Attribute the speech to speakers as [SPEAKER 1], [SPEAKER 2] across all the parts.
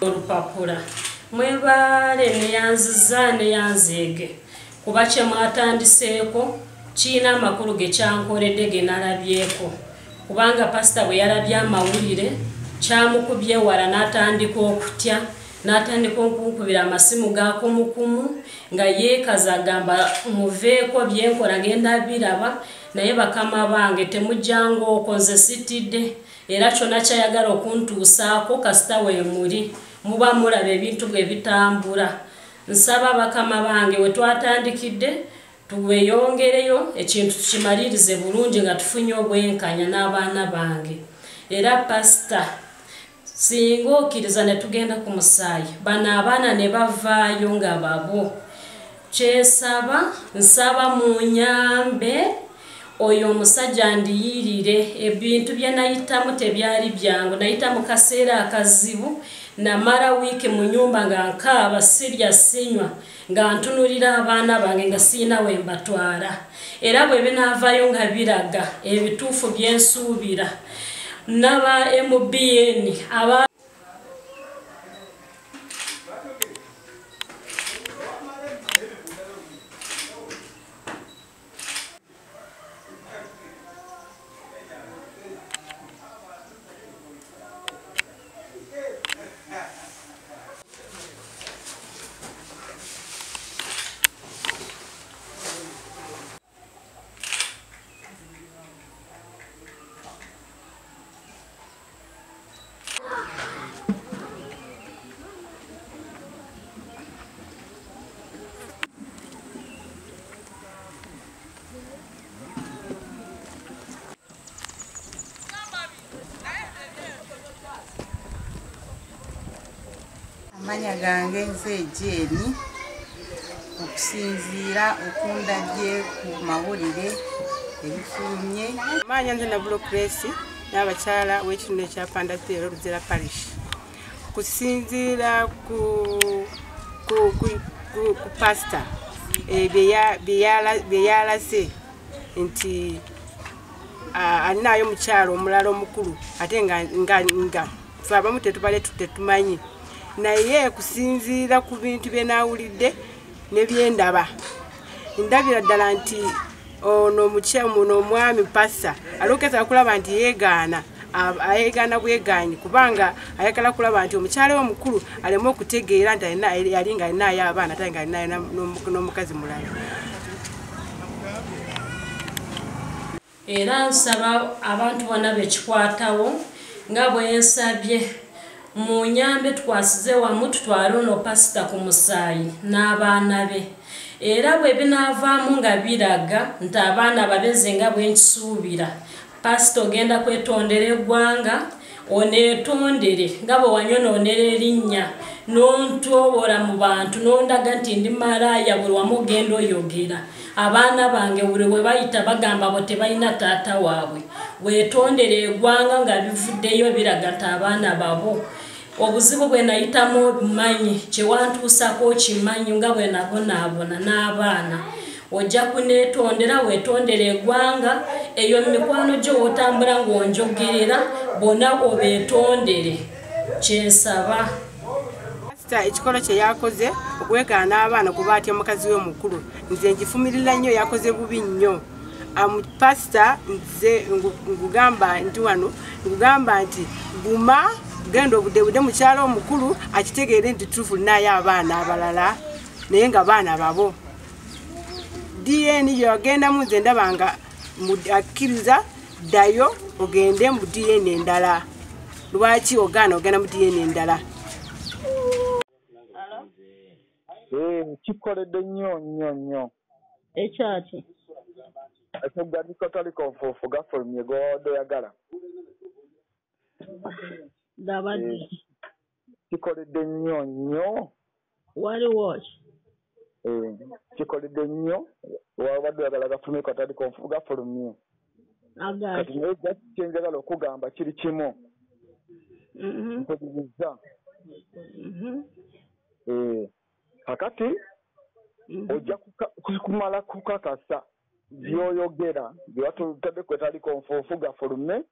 [SPEAKER 1] olupapula mwebale neyanziza neyanzeege kuba kye mwatandiseeko kiina amakulu ge kyankoledde ge nalabyeko kubanga pasita bwe yalabye amawulire kyamukubye wala n'atandika okutya n'atandika okunkubira amasimu gakumukumu nga yeekaza agamba muveeko byenkola ngenda biraba naye bakama bange temujjanga okoze sitidde era kyonna kyayagala okuntuusaako kasita weemuli muba mulaba ebintu bwe bitambula nsaba bakama bange we twatandikidde tuweyongereyo ekintu tukimalirize bulungi nga tufunye obwenkanya n'abaana bange era pasita singa okkiriza ne tugenda ku musaayi bano abaana ne bavaayo nga babo kyesaba nsaba munyambe oyo omusajja ndiyirire ebintu bye nayitamu tebyali byangu nayita mu kaseera akazibu namala wiiki mu nyumba nga nkaaba sirya sinywa nga ntunulira abaana bange nga siina we mbatwala era bwe binaavaayo nga biraga ebituufu byensuubira naba MBN aba
[SPEAKER 2] amanya gange nze Jeni okusinziira okundabye ku mawulire ebifulumye amanya nze Nabulo Grace n'abakyala w'ekitundu ekya Pandapero Luzera Parish kusinziira ku pastor bye yalase nti alinayo omukyalo omulala omukulu ate nga fe abamu tetumanyi naye kusinziira ku bintu bye naawulidde ne byendaba ndabira ddala nti ono omwami pasa alokeza kulaba nti yeegaana bwegaanyi kubanga ayagala kulaba nti omukyala we omukulu aleme okutegeera nti yali nga alinayo abaana ate nga alinayo n'omukazi mulala
[SPEAKER 1] era nsaba abantu bonna bekikwatawo nga bwensabye munyambe tukwasize wamu tutwale ono pasita ku musaayi n'abaana be era bwe binaavaamu nga biraga nti abaana babeze nga bwenkisuubira pasita ogenda kwetondera eggwanga oneetondere nga bwe wanyonoonera erinnya n'ontoobola mu bantu n'ondaga nti ndi malaaya buli wamu ogenda oyogera abaana bange buli we bayita bagamba bo tebalina taata waabwe weetondere eggwanga nga bivuddeyo biraga nti abaana babo obuzibu bwe nayitamu obumanyi kyewantuusako kimanyi nga bwe nabonaabona n'abaana ojja kuneetondera weetondera eggwanga eyo mikwano gyo wotambula ng'onjogerera bonna obeetondere kyensaba
[SPEAKER 2] ekikolo kye yakoze okwegaana n'abaana kuba atya omukazi we omukulu nze ngifumirira nnyo yakoze bubi nnyo pasita nze ngugamba nti wano ngugamba nti guma genda obudde mukyalo omukulu akitegeere nti tuufu linayo abaana abalala naye nga baana babo DNA yogendamu nze ndaba nga akkiriza ddayo ogende mu DNA endala lwaki ogaana ogenda mu DNA endala
[SPEAKER 3] kikoledde nnyo
[SPEAKER 1] ekyaki
[SPEAKER 3] ekyogaliko tali konfuufu gafulumye gwodoyagala
[SPEAKER 1] dabadde
[SPEAKER 3] kikoledde nnyo
[SPEAKER 1] waliwo
[SPEAKER 3] kikoledde nnyo wabadde oyagala gafulumye katali konfuufu gafulumye kati naye kyenjagala okugamba kiri kimu mpuliriza kakati ojja kumala kukakasa byoyogera byewatutadde kwetali konfuufu gafulume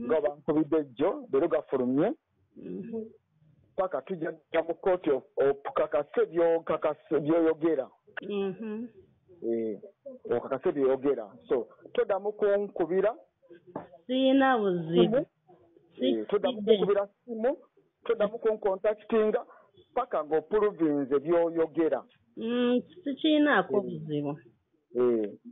[SPEAKER 3] nga bankubidde jjo leero gafulumye paka tujja mu kooti okakase byoyogera. Okakase byoyogera. So toddamu kunkubira.
[SPEAKER 4] Sina buzibu.
[SPEAKER 3] Toddamu kunkubira simu. Toddamu kunkontaktinga paka ng'opuluvinze byoyogera.
[SPEAKER 4] Sikiinaako buzibu.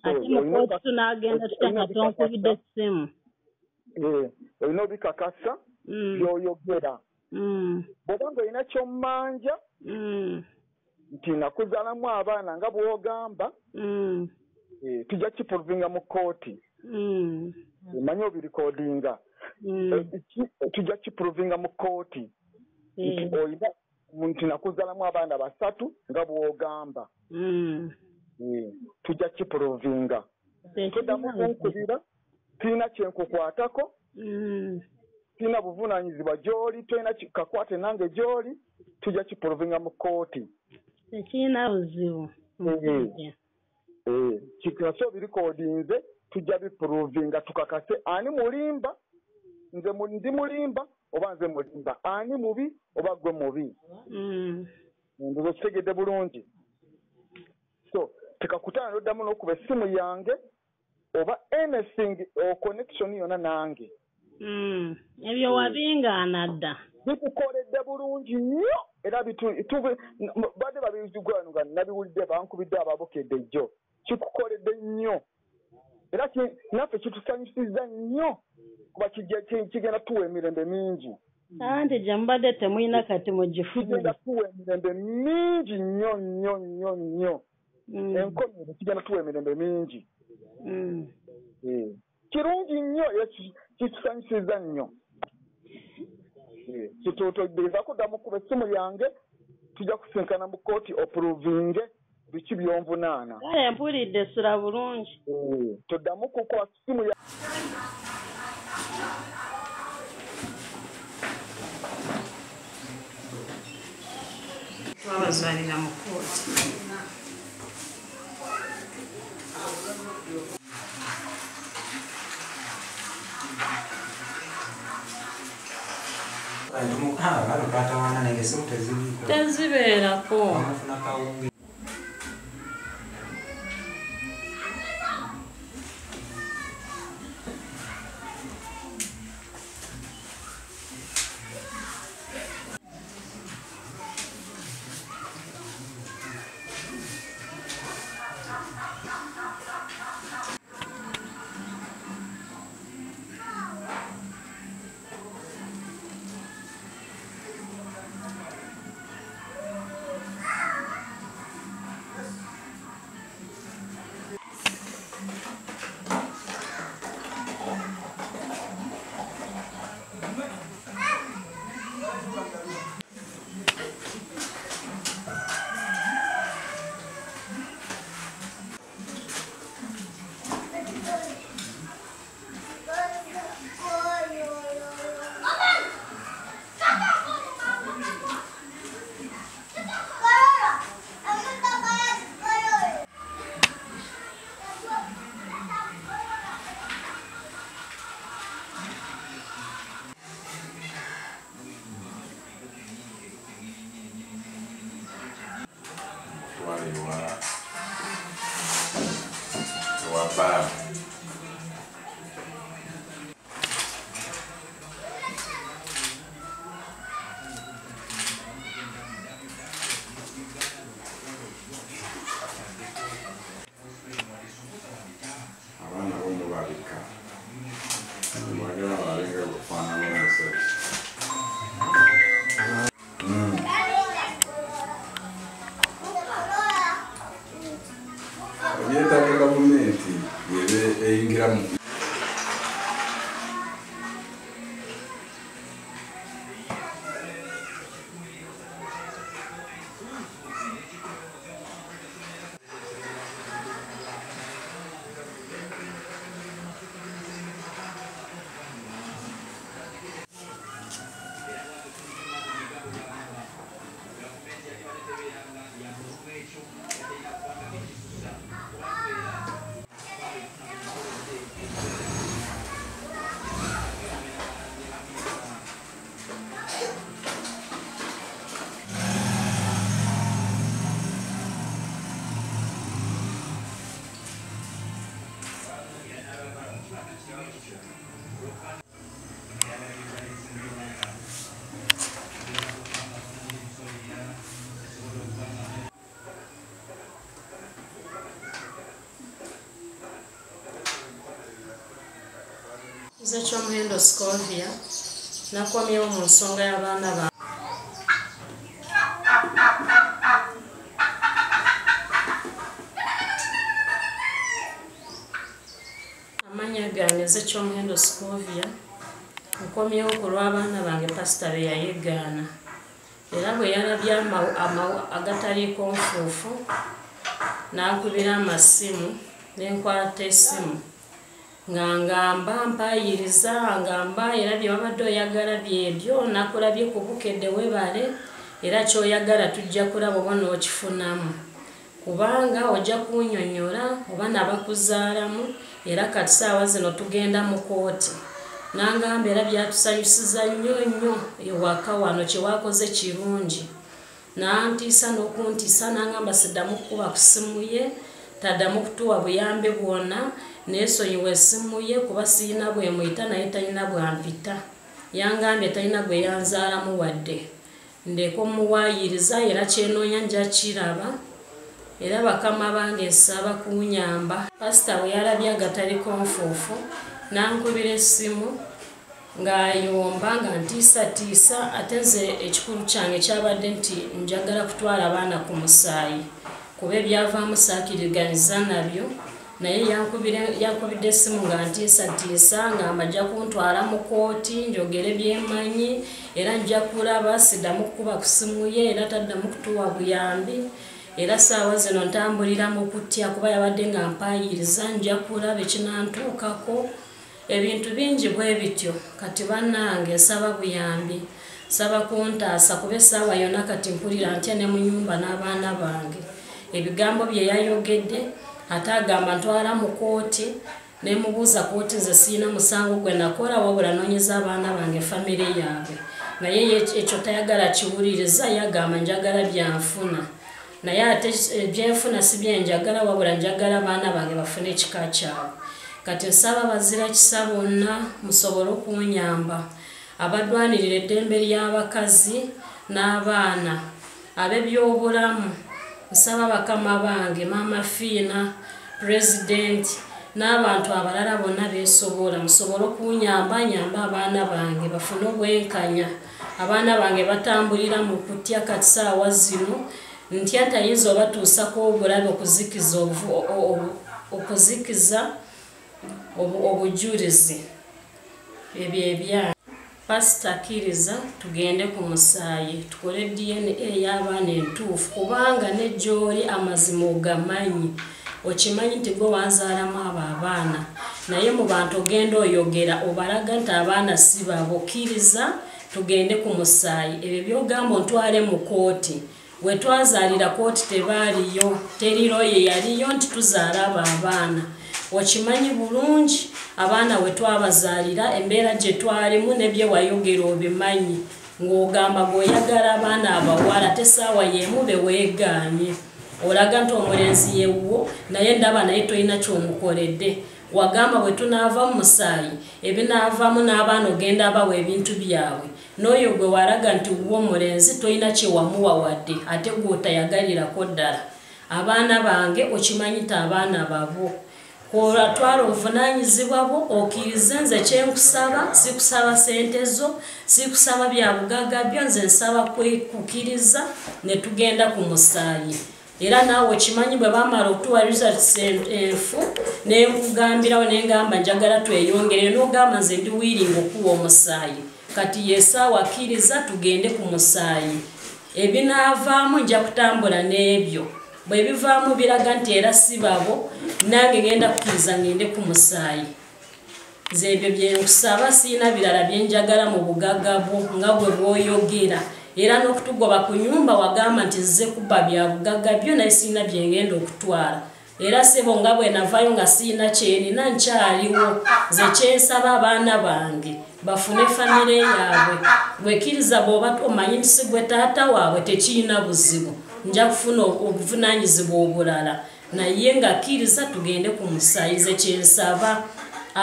[SPEAKER 4] Ate mu kooti tunaagenda tutaka tonkubidde essimu.
[SPEAKER 3] Olina obikakasa byoyogera. Bw'oba ng'olina ky'ommanja nti nakuzaalamu abaana nga bw'ogamba tujja kipuluvinga mu kooti. Manyi obirikodinga. Tujja kipuluvinga mu kooti. Olina nti nakuzaalamu abaana 3 nga bw'ogamba. Tujja kipuluvinga. Toddamu kunkubira. Tina kyenkukwatako. Tina buvunaanyizibwa gy'oli. Tolina kakwate nange gy'oli. Tujja kipuluvinga mu kooti.
[SPEAKER 4] Tekirina buzibu.
[SPEAKER 3] Kikase obirikodinze tujja bipuluvinga tukakase ani mulimba. Nze ndi mulimba oba nze mulimba. Ani mubi oba gwe mubi. Ndozo kitegedde bulungi. So tekakutana n'oddamu n'okuba essimu yange oba anything or connection yonna nange.
[SPEAKER 4] Ebyo wabingaana dda.
[SPEAKER 3] Bikukoledde bulungi nnyo era badde babizigwanu nga nabiwulidde bankubidde ababukedde jjo. Kikukoledde nnyo era naffe kitusanyusizza nnyo kuba kigenda tuwa emirembe mingi.
[SPEAKER 4] Anti gye mubadde temulina kati mugifunire.
[SPEAKER 3] Kigenda tuwa emirembe mingi nnyo nnyo nnyo nnyo. Enkomero kigenda tuwa emirembe mingi. Kirungi nnyo kitusanyusizza nnyo. Kitotogeza kuddamu kuba essimu yange tujja kusinkana mu kooti opuluvinge biki byonvunaana.
[SPEAKER 4] Kale mpulidde sula bulungi.
[SPEAKER 3] Toddamu kukwasa essimu ya
[SPEAKER 1] twabazaalira mu kooti. Tezibeerako. Nze Kyomuhendo Scovia nakomyewo mu nsonga y'abaana ba amanya gange nze Kyomuhendo Scovia nkomyewo ku lw'abaana bange pasita be yayegaana era bwe yalabye agataliiko nfuufu n'ankubira amasimu n'enkwata essimu ngamba mpayiriza ngamba era bye wabadde oyagala byebyo nakulabye ku bukedde webale era kyoyagala tujja kulaba oba n'okifunamu kubanga ojja kunnyonnyola oba nabakuzaalamu era kati saawa zino tugenda mu kooti nangamba era byatusanyusiza nnyo ewaka wano kyewakoze kirungi nantiisa n'okuntiisa nangamba siddamu kukuba ku simu ye taddamu kutuwa buyambe bwonna nesonyiwa essimu ye kuba siina bwe muyita naye talina bwampita yangambye talina gwe yanzaalamu wadde ndeka omuwaayiriza era kyenoonya nja kiraba era bakama bange nsaba kunyamba pasita bwe yalabye agataliko nfuufu nankubira essimu ng'ayomba nga ntiisatiisa ate nze ekikulu kyange kyabadde nti njagala kutwala abaana ku musaayi kuba ebyavaamu saakiriganiza nabyo naye yankubidde essimu nga ntiisatiisa ngamba ajja kuntwala mu kooti njogere byemanyi era nja kulaba siddamu kukuba ku ssimu ye era taddamu kutuwa buyambi era saawa zino ntambulira mu kutya kuba yabadde nga mpayiriza nja kulaba ekinantuukako ebintu bingi bwe bityo kati bannange nsaba buyambi nsaba kuntaasa kuba essaawa yonna kati mpulira ntya ne mu nnyumba n'abaana bange ebigambo bye yayogedde ate agamba ntwala mu kooti nemubuuza kooti nze siina musango gwe nakola wabula noonyeza abaana bange famire yaabwe naye ekyo tayagala kiwuliriza yagamba njagala byanfuna naye ate byenfuna si byenjagala wabula njagala abaana bange bafune ekika kyabwe kati nsaba bazira kisa bonna musobole okunyamba abadwanirira eddembe ly'abakazi n'abaana ab'ebyobulamu nsaba bakama bange maama Fiina pulezidenti n'abantu abalala bonna beesobola musobole okunyamba nyamba abaana bange bafune obwenkanya abaana bange batambulira mu kutya kati saawa zino ntya tayinza obatuusako obulabe okuzikiza obujulizi ebyo ebyange pasita akkiriza tugende ku musaayi tukole DNA y'abaana entuufu kubanga ne gy'oli amazima ogamanyi okimanyi nti gwe wanzaalamu abo abaana naye mu bantu ogenda oyogera obalaga nti abaana si babo kkiriza tugende ku musaayi ebyo byogamba ontwale mu kooti we twazaalira kooti tebaaliyo teriro ye yaliyo nti tuzaala abo abaana okimanyi bulungi abaana we twabazaalira embeera gye twalimu ne bye wayogera obimanyi ng'ogamba gweoyagala abaana abawala tesaawa yeemu be weegaanye olaga nti omulenzi yewwo naye ndaba naye tolina kyomukoledde wagamba bwe tunaava mu musaayi ebinaavaamu n'abaana ogenda abawa ebintu byabwe n'oyo gwe walaga nti wo omulenzi tolina kyewamuwa wadde ate gw'otayagalirako ddala abaana bange okimanyi nti abaana babo kolatwala obuvunaanyizibwa bwo okkirize nze kyenkusaba sikusaba sente zo sikusaba bya bugagga byo nze nsaba kukkiriza ne tugenda ku musaayi era naawe okimanyi bwe bamala okutuwa results enfu nenkugambirawo nengamba njagala tweyongere n'ogamba nze ndi wiiringa okuwa omusaayi kati yesaawa akkiriza tugende ku musaayi ebinaavaamu nja kutambula n'ebyo bwe bivaamu biraga nti era si babo nange ngenda kukkiriza ngende ku musaayi nze ebyo byenkusaba siina birala byenjagala mu bugagga bwo nga bwe bwoyogera era n'okutugoba ku nyumba wagamba nti nze kubba bya bugagga byo naye siina byengenda okutwala era sebo nga bwe navayo nga siina kyenina nkyaliwo nze kyensaba abaana bange bafune famire yaabwe bwekkiriza bw'oba omanyi nti si gwe taata waabwe tekiina buzibu nja kufuna obuvunaanyizibwa obulala naye nga kkiriza tugende ku musaayi nze kyensaba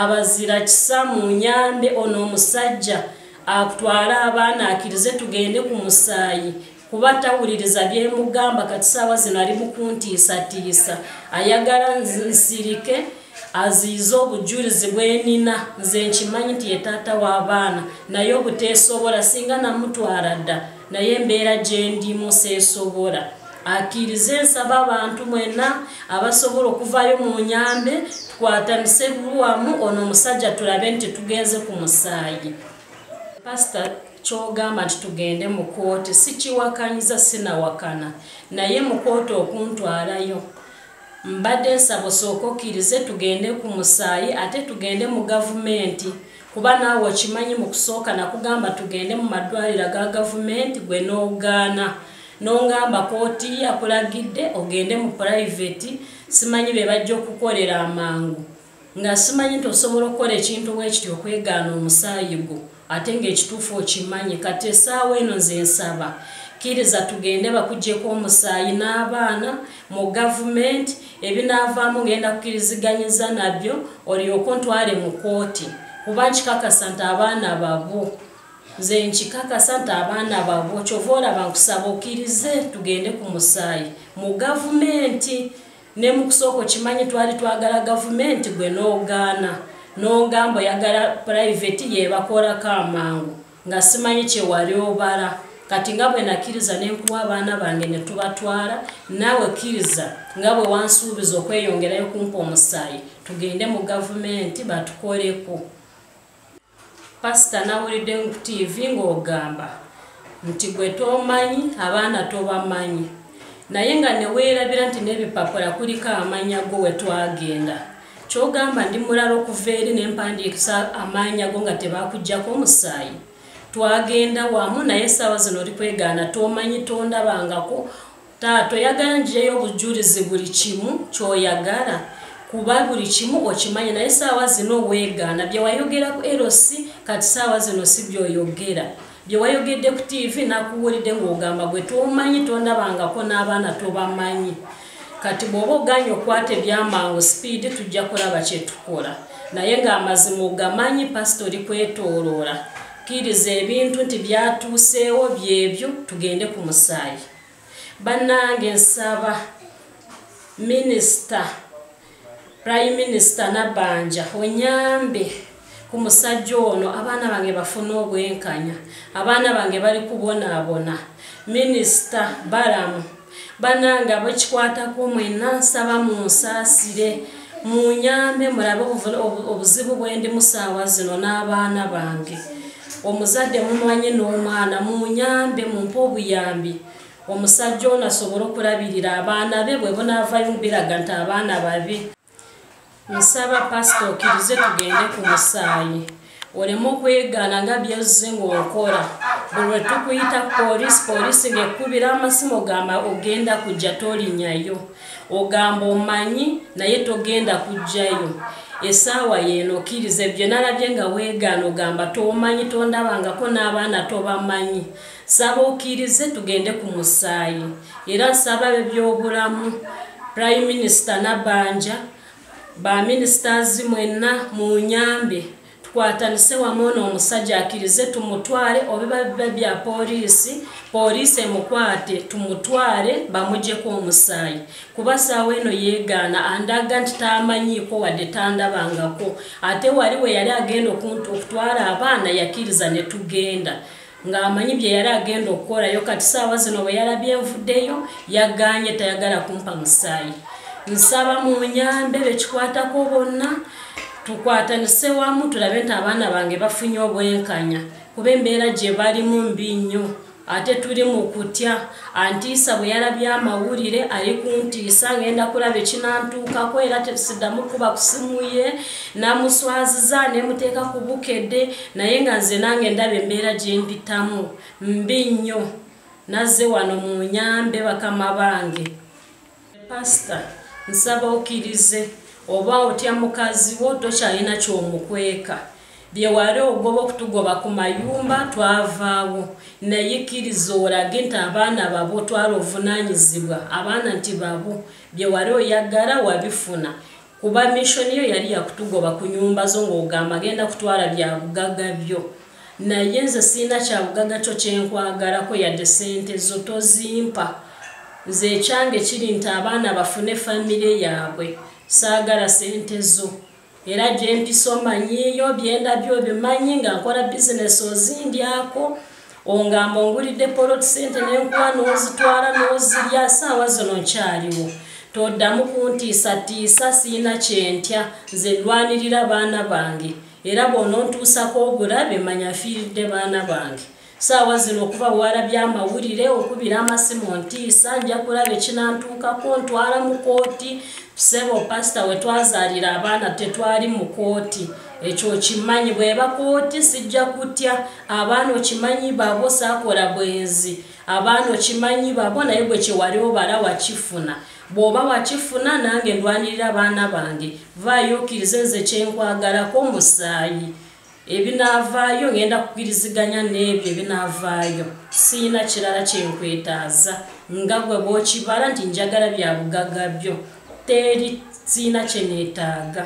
[SPEAKER 1] abazira kisa munyambe ono omusajja akutwala abaana akirize tugende ku musaayi kuba tawuliriza byemugamba kati saawa zino ali mu kuntiisatiisa ayagala nsirike aziiza obujulizi bwenina nze nkimanyi nti ye taata w'abaana naye obuteesobola singa namutwala dda naye embeera gye ndimu seesobola akirize nsaba abantu mwenna abasobola okuvayo mu nyambe tukwatanise wamu ono omusajja tulabe nti tugenze ku musaayi. Pasita kyogamba nti tugende mu kooti sikiwakanyiza sinawakana naye mu kooti okuntwalayo mbadde nsaba osooka okkirize tugende ku musaayi ate tugende mu gavumenti kuba naawe okimanyi mu kusooka nakugamba tugende mu madwaliro ga gavumenti gwe n'ogaana n'ongamba kooti yakulagidde ogende mu private simanyi be bajja okukolera amangu nga simanyi nti osobola okukola ekintu bwekiti okwegaana omusaayi gwo ate ng'ekituufu okimanyi kati essaawa eno nze nsaba kkiriza tugende bakugyeko omusaayi n'abaana mu gavumenti ebinaavaamu ngenda kukkiriziganyiza nabyo olyoke ontwale mu kooti kuba nkikakasa nti abaana babo nze nkikakasa nti abaana babo kyova olaba nkusaba okkirize tugende ku musaayi mu gavumenti ne mu kusooka okimanyi twali twagala gavumenti gwe n'ogaana n'ogamba oyagala private yebakolako amangu nga simanyi kyewali obala kati nga bwe nakkiriza ne nkuwa abaana bange ne tubatwala naawe kkiriza nga bwe wansuubiza okweyongerayo kumpa omusaayi tugende mu gavumenti batukoleko. Pasita nawulidde ku TV ng'ogamba nti gwe tomanyi abaana tobamanyi naye nga ne weerabira nti n'ebipapula kuliko amanya go we twagenda kyogamba ndi mulala okuva eri ne mpandiikisa amanya go nga tebakuggyako omusaayi twagenda wamu naye essaawa zino oli kwegaana tomanyi tondabangako toyagala njireyo obujulizi buli kimu kyoyagala kuba buli kimu okimanyi naye essaawa zino weegaana bye wayogera ku erosi kati ssaawa zino si byoyogera bye wayogedde ku TV nakuwulidde ng'ogamba gwe tomanyi tondabangako n'abaana tobamanyi kati bw'oba oganye okwata ebyamangu sipiidi tujja kulaba kye tukola naye ng'amazima ogamanyi pasita oli kwetooloola kkiriza ebintu nti byatuuseewo byebyo tugende ku musaayi. Bannange nsaba minisita Prime Minister Nabanja onyambe ku musajja ono abaana bange bafuna obwenkanya abaana bange bali kubonaabona minisita Balamu bannange abakikwatako mwenna nsaba munsaasire munyambe mulabe obuzibu bwendi mu ssaawa zino n'abaana bange omuzadde mumanye n'omwana munyambe mumpe obuyambi omusajja ono asobole okulabirira abaana be bwe bonaavayo mbiraga nti abaana babi. Nsaba pasita okkirize tugende ku musaayi oleme okwegaana nga byozze ng'okola buli lwe tukuyita poliisi ng'ekkubira amasimu ogamba ogenda kujja tolinyayo ogamba omanyi naye togenda kujjayo essaawa yeeno okkirize bye nalabye nga weegaana ogamba tomanyi tondabangako n'abaana tobamanyi saba okkirize tugende ku musaayi era nsaba bebyobulamu Prime Minister Nabanja baministers mwenna munyambe tukwatanise wamu n'omusajja akkirize tumutwale obiba bya poliisi emukwate tumutwale bamuggyeko omusaayi kuba ssaawa eno yeegaana andaga nti tamanyiiko wadde tandabangako ate wali we yali agenda okutwala abaana yakkiriza ne tugenda ng'amanyi bye yali agenda okukolayo kati ssaawa zino bwe yalabye envuddeyo yagaanye tayagala kumpa musaayi. Nsaba munyambe bekikwatako bonna tukwatanise wamu tulabe nti abaana bange bafunye obwenkanya kuba embeera gye balimu mbi nnyo ate tuli mu kutya antiisa bwe yalabye amawulire ali kuntiisa ngenda kulaba ekinantuukako era tesiddamu kuba ku simu ye namuswaziza nemuteeka ku bukedde naye nga nze nange ndaba embeera gye mpitamu mbi nnyo nazze wano munyambe bakama bange. Pasita nsaba okkirize oba otya mukazi wo tokyalina kyomukweka bye wali ogoba okutugoba ku mayumba twavaawo naye kkiriza olage nti abaana babo twala ovunaanyizibwa abaana nti babo bye wali oyagala wabifuna kuba mission yo yali yakutugoba ku nyumba zo ng'ogamba agenda kutwala bya bugagga byo naye nze sina kya bugagga kyo kyenkwagalako yadde ssente zo tozimpa nze ekyange kiri nti abaana bafune famire yaabwe saagala ssente zo era gye mpisa omanyiiyo byenda byo bimanyi nga nkola bizinesi ozindyako ongamba ongulidde poloti ssente nenkuwa n'ozitwala n'ozirya saawa zino nkyaliwo toddamu kuntiisatiisa siina kyentya nze ndwanirira baana bange era bw'onontuusako obulabe manya fiiridde baana bange saawa zino okuba bwala by'amawulire okubira amasimu ntiisa nja kulaba ekinantuukako ntwala mu kooti ssebo pasita we twazaalira abaana tetwali mu kooti ekyo kimanyi bweba kooti sijja kutya abaana okimanyi babo saakola bwenzi abaana okimanyi babo naye bwe kyewali obala wakifuna bw'oba wakifuna nange ndwanirira abaana bange vaayo okkirize nze kyenkwagalako musaayi ebinaavaayo ngenda kukiriziganya n'ebyo ebinaavaayo siina kirala kyenkwetaaza nga gwe bw'okibala nti njagala bya bugagga byo teri siina kye neetaaga